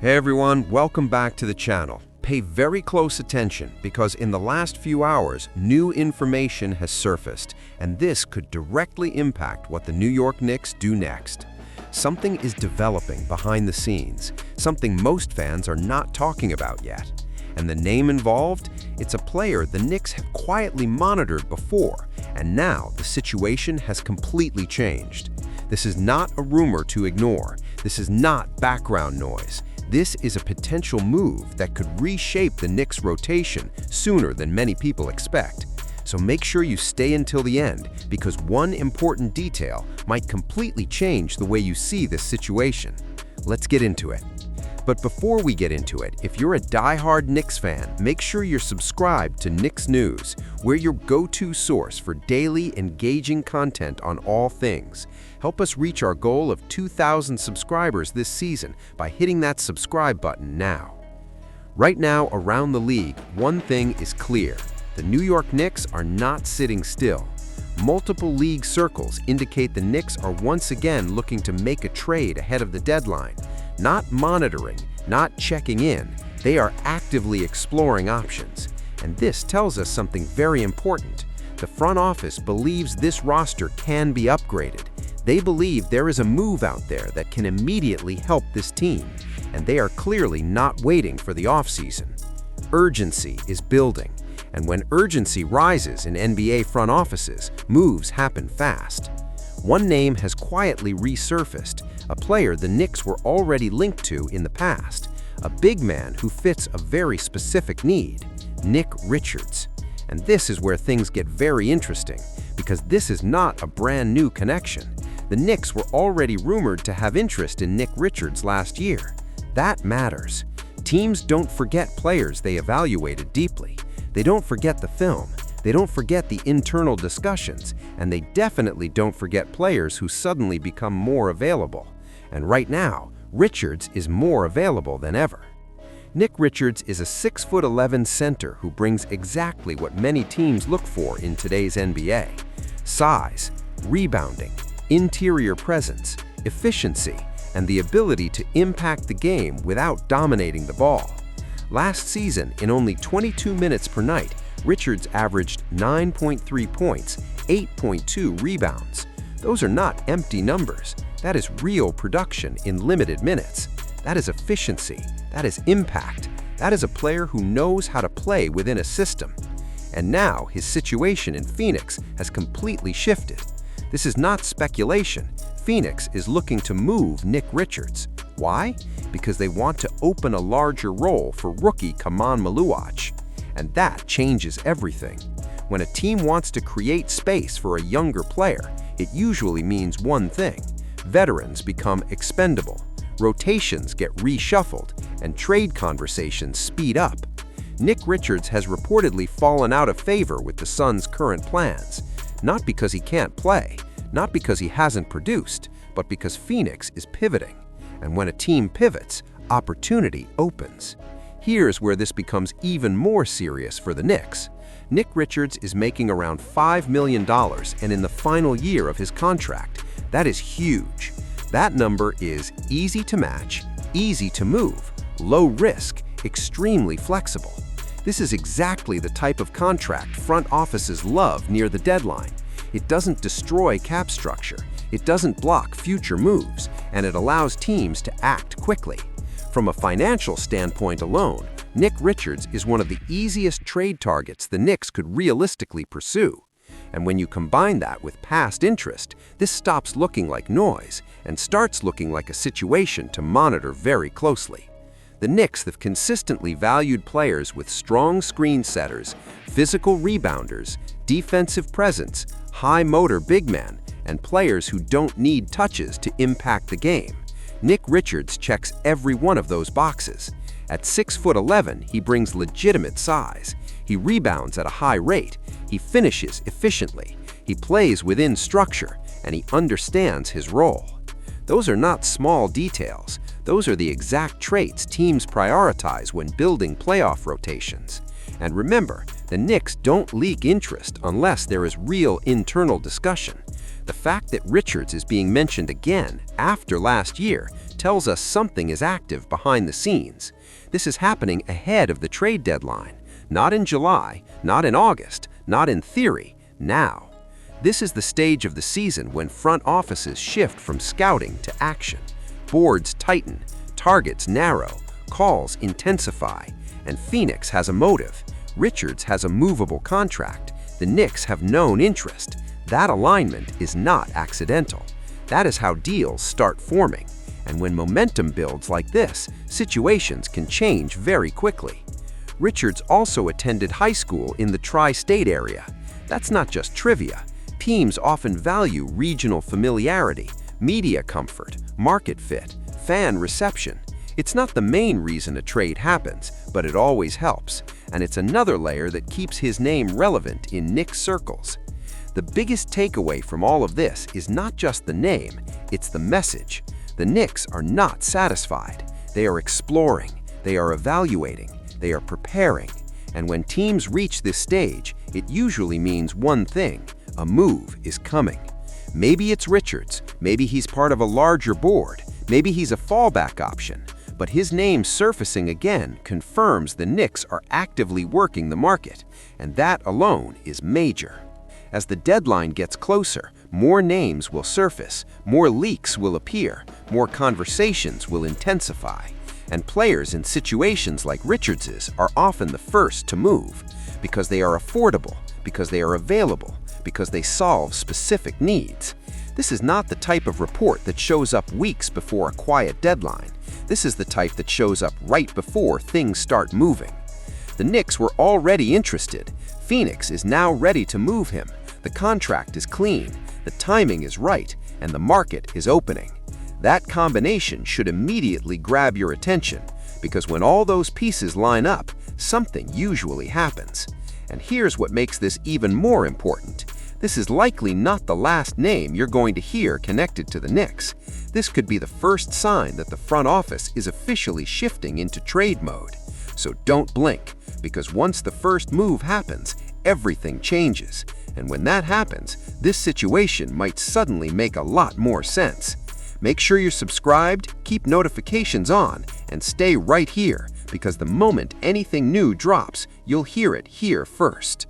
Hey everyone, welcome back to the channel. Pay very close attention because in the last few hours, new information has surfaced, and this could directly impact what the New York Knicks do next. Something is developing behind the scenes, something most fans are not talking about yet. And the name involved? It's a player the Knicks have quietly monitored before, and now the situation has completely changed. This is not a rumor to ignore. This is not background noise. This is a potential move that could reshape the Knicks' rotation sooner than many people expect. So make sure you stay until the end, because one important detail might completely change the way you see this situation. Let's get into it. But before we get into it, if you're a die-hard Knicks fan, make sure you're subscribed to Knicks News. We're your go-to source for daily, engaging content on all things. Help us reach our goal of 2,000 subscribers this season by hitting that subscribe button now. Right now, around the league, one thing is clear. The New York Knicks are not sitting still. Multiple league circles indicate the Knicks are once again looking to make a trade ahead of the deadline. Not monitoring, not checking in, they are actively exploring options. And this tells us something very important. The front office believes this roster can be upgraded. They believe there is a move out there that can immediately help this team, and they are clearly not waiting for the offseason. Urgency is building, and when urgency rises in NBA front offices, moves happen fast. One name has quietly resurfaced, a player the Knicks were already linked to in the past, a big man who fits a very specific need, Nick Richards. And this is where things get very interesting, because this is not a brand new connection. The Knicks were already rumored to have interest in Nick Richards last year. That matters. Teams don't forget players they evaluated deeply. They don't forget the film. They don't forget the internal discussions, and they definitely don't forget players who suddenly become more available. And right now, Richards is more available than ever. Nick Richards is a 6'11" center who brings exactly what many teams look for in today's NBA: size, rebounding, interior presence, efficiency, and the ability to impact the game without dominating the ball. Last season, in only 22 minutes per night, Richards averaged 9.3 points, 8.2 rebounds. Those are not empty numbers. That is real production in limited minutes. That is efficiency. That is impact. That is a player who knows how to play within a system. And now his situation in Phoenix has completely shifted. This is not speculation. Phoenix is looking to move Nick Richards. Why? Because they want to open a larger role for rookie Kaman Maluach. And that changes everything. When a team wants to create space for a younger player, it usually means one thing: veterans become expendable, rotations get reshuffled, and trade conversations speed up. Nick Richards has reportedly fallen out of favor with the Suns' current plans, not because he can't play, not because he hasn't produced, but because Phoenix is pivoting. And when a team pivots, opportunity opens. Here's where this becomes even more serious for the Knicks. Nick Richards is making around $5 million and in the final year of his contract. That is huge. That number is easy to match, easy to move, low risk, extremely flexible. This is exactly the type of contract front offices love near the deadline. It doesn't destroy cap structure, it doesn't block future moves, and it allows teams to act quickly. From a financial standpoint alone, Nick Richards is one of the easiest trade targets the Knicks could realistically pursue. And when you combine that with past interest, this stops looking like noise and starts looking like a situation to monitor very closely. The Knicks have consistently valued players with strong screen setters, physical rebounders, defensive presence, high motor big men, and players who don't need touches to impact the game. Nick Richards checks every one of those boxes. At 6'11", he brings legitimate size. He rebounds at a high rate. He finishes efficiently. He plays within structure, and he understands his role. Those are not small details. Those are the exact traits teams prioritize when building playoff rotations. And remember, the Knicks don't leak interest unless there is real internal discussion. The fact that Richards is being mentioned again after last year tells us something is active behind the scenes. This is happening ahead of the trade deadline, not in July, not in August, not in theory, now. This is the stage of the season when front offices shift from scouting to action. Boards tighten, targets narrow, calls intensify, and Phoenix has a motive. Richards has a movable contract. The Knicks have known interest. That alignment is not accidental. That is how deals start forming. And when momentum builds like this, situations can change very quickly. Richards also attended high school in the tri-state area. That's not just trivia. Teams often value regional familiarity, media comfort, market fit, fan reception. It's not the main reason a trade happens, but it always helps. And it's another layer that keeps his name relevant in Knicks circles. The biggest takeaway from all of this is not just the name, it's the message. The Knicks are not satisfied. They are exploring, they are evaluating, they are preparing. And when teams reach this stage, it usually means one thing: a move is coming. Maybe it's Richards, maybe he's part of a larger board, maybe he's a fallback option. But his name surfacing again confirms the Knicks are actively working the market, and that alone is major. As the deadline gets closer, more names will surface, more leaks will appear, more conversations will intensify. And players in situations like Richards's are often the first to move, because they are affordable, because they are available, because they solve specific needs. This is not the type of report that shows up weeks before a quiet deadline. This is the type that shows up right before things start moving. The Knicks were already interested. Phoenix is now ready to move him. The contract is clean, the timing is right, and the market is opening. That combination should immediately grab your attention, because when all those pieces line up, something usually happens. And here's what makes this even more important. This is likely not the last name you're going to hear connected to the Knicks. This could be the first sign that the front office is officially shifting into trade mode. So don't blink, because once the first move happens, everything changes. And when that happens, this situation might suddenly make a lot more sense. Make sure you're subscribed, keep notifications on, and stay right here, because the moment anything new drops, you'll hear it here first.